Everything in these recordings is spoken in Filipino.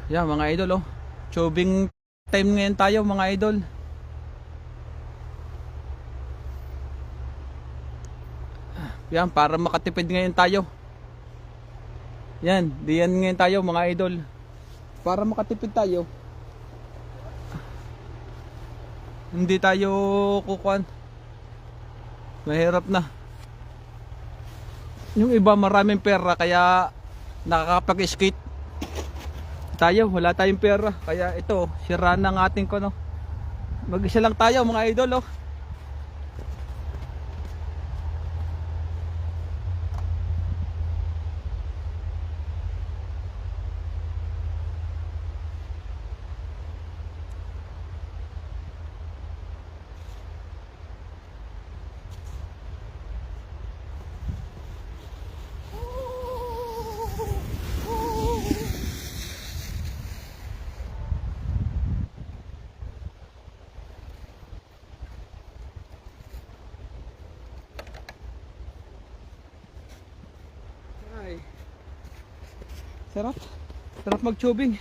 Yan mga idol oh. Tubing time ngayon tayo mga idol. Yan para makatipid ngayon tayo. Yan, diyan ngayon tayo mga idol. Para makatipid tayo. Hindi tayo kukuan. Mahirap na. Yung iba maraming pera kaya nakakapag-skate. Tayo wala tayong pera kaya ito sira ng ating kono. Mag-isa lang tayo mga idol oh. Ay. Sarap. Sarap mag-tubing.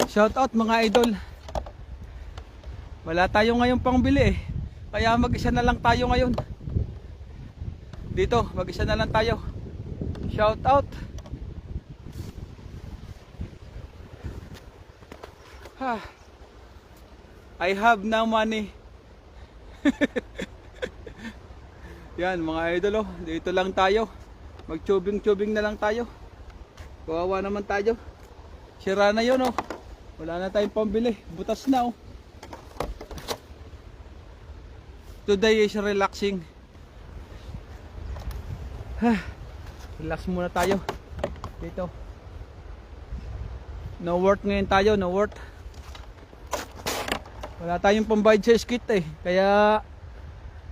Shout out mga idol. Wala tayo ngayon pangbili eh. Kaya mag-isa na lang tayo ngayon. Dito, mag-isa na lang tayo. Shout out. Ha. I have no money. Yan mga idol oh. Dito lang tayo. Mag-tubing-tubing na lang tayo. Kawawa naman tayo. Sira na yun oh. Wala na tayong pambili. Butas na oh. Today is relaxing. Relax muna tayo. Dito. No worth ngayon tayo. No worth. Wala tayong pambayad sa skit eh. Kaya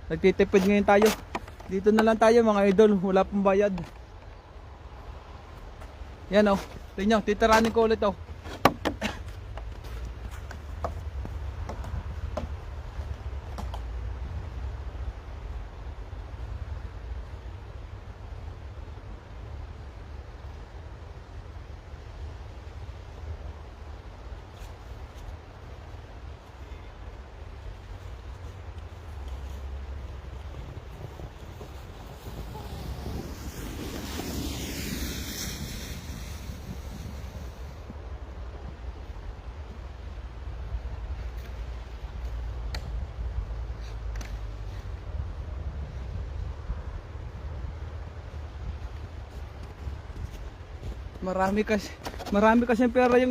nagtitipid ngayon tayo. Dito na lang tayo mga idol. Wala pang bayad. Yan oh. Tingnan, titiranin ko ulit oh. Marami kasi pera yung